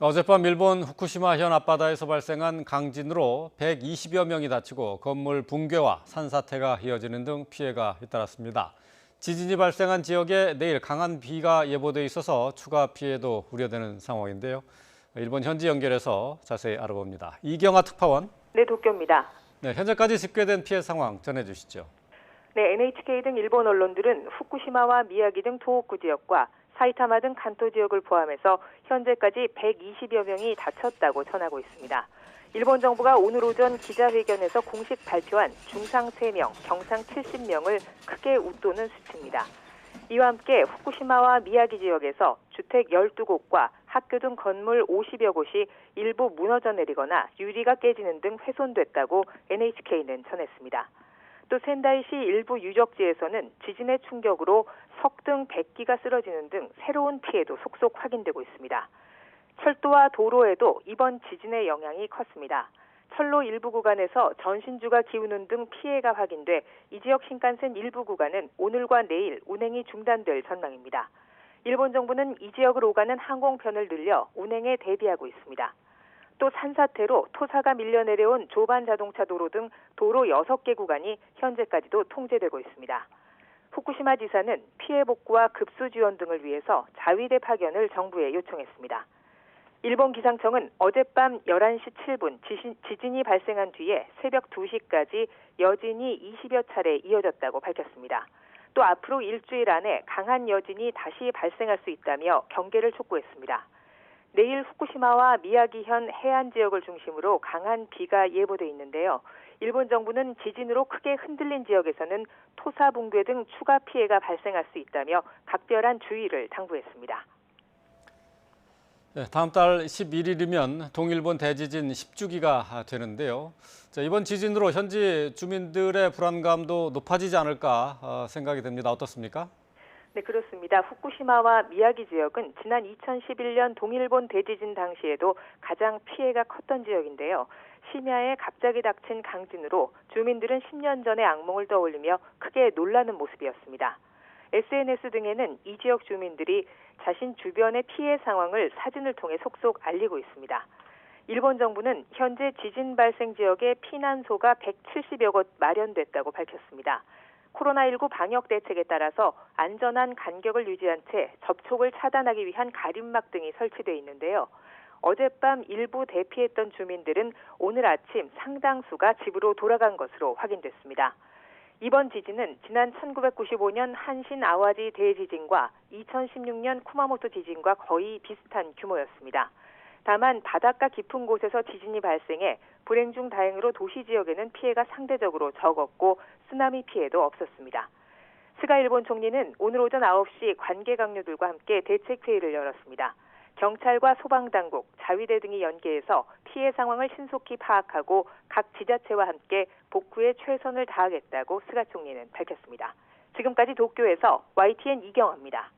어젯밤 일본 후쿠시마현 앞바다에서 발생한 강진으로 120여 명이 다치고 건물 붕괴와 산사태가 이어지는 등 피해가 잇따랐습니다. 지진이 발생한 지역에 내일 강한 비가 예보돼 있어서 추가 피해도 우려되는 상황인데요. 일본 현지 연결해서 자세히 알아봅니다. 이경아 특파원. 네, 도쿄입니다. 네, 현재까지 집계된 피해 상황 전해주시죠. 네, NHK 등 일본 언론들은 후쿠시마와 미야기 등 도호쿠 지역과 사이타마 등 간토 지역을 포함해서 현재까지 120여 명이 다쳤다고 전하고 있습니다. 일본 정부가 오늘 오전 기자회견에서 공식 발표한 중상 3명, 경상 70명을 크게 웃도는 수치입니다. 이와 함께 후쿠시마와 미야기 지역에서 주택 12곳과 학교 등 건물 50여 곳이 일부 무너져 내리거나 유리가 깨지는 등 훼손됐다고 NHK는 전했습니다. 또 센다이시 일부 유적지에서는 지진의 충격으로 석등 100기가 쓰러지는 등 새로운 피해도 속속 확인되고 있습니다. 철도와 도로에도 이번 지진의 영향이 컸습니다. 철로 일부 구간에서 전신주가 기우는 등 피해가 확인돼 이 지역 신칸센 일부 구간은 오늘과 내일 운행이 중단될 전망입니다. 일본 정부는 이 지역을 오가는 항공편을 늘려 운행에 대비하고 있습니다. 또 산사태로 토사가 밀려 내려온 조반 자동차 도로 등 도로 6개 구간이 현재까지도 통제되고 있습니다. 후쿠시마 지사는 피해 복구와 급수 지원 등을 위해서 자위대 파견을 정부에 요청했습니다. 일본 기상청은 어젯밤 11시 7분 지진이 발생한 뒤에 새벽 2시까지 여진이 20여 차례 이어졌다고 밝혔습니다. 또 앞으로 일주일 안에 강한 여진이 다시 발생할 수 있다며 경계를 촉구했습니다. 내일 후쿠시마와 미야기현 해안 지역을 중심으로 강한 비가 예보돼 있는데요. 일본 정부는 지진으로 크게 흔들린 지역에서는 토사 붕괴 등 추가 피해가 발생할 수 있다며 각별한 주의를 당부했습니다. 네, 다음 달 11일이면 동일본 대지진 10주기가 되는데요. 이번 지진으로 현지 주민들의 불안감도 높아지지 않을까 생각이 듭니다. 어떻습니까? 네, 그렇습니다. 후쿠시마와 미야기 지역은 지난 2011년 동일본 대지진 당시에도 가장 피해가 컸던 지역인데요. 심야에 갑자기 닥친 강진으로 주민들은 10년 전의 악몽을 떠올리며 크게 놀라는 모습이었습니다. SNS 등에는 이 지역 주민들이 자신 주변의 피해 상황을 사진을 통해 속속 알리고 있습니다. 일본 정부는 현재 지진 발생 지역에 피난소가 170여 곳 마련됐다고 밝혔습니다. 코로나19 방역 대책에 따라서 안전한 간격을 유지한 채 접촉을 차단하기 위한 가림막 등이 설치돼 있는데요. 어젯밤 일부 대피했던 주민들은 오늘 아침 상당수가 집으로 돌아간 것으로 확인됐습니다. 이번 지진은 지난 1995년 한신 아와지 대지진과 2016년 쿠마모토 지진과 거의 비슷한 규모였습니다. 다만 바닷가 깊은 곳에서 지진이 발생해 불행 중 다행으로 도시 지역에는 피해가 상대적으로 적었고 쓰나미 피해도 없었습니다. 스가 일본 총리는 오늘 오전 9시 관계 강요들과 함께 대책회의를 열었습니다. 경찰과 소방당국, 자위대 등이 연계해서 피해 상황을 신속히 파악하고 각 지자체와 함께 복구에 최선을 다하겠다고 스가 총리는 밝혔습니다. 지금까지 도쿄에서 YTN 이경아입니다.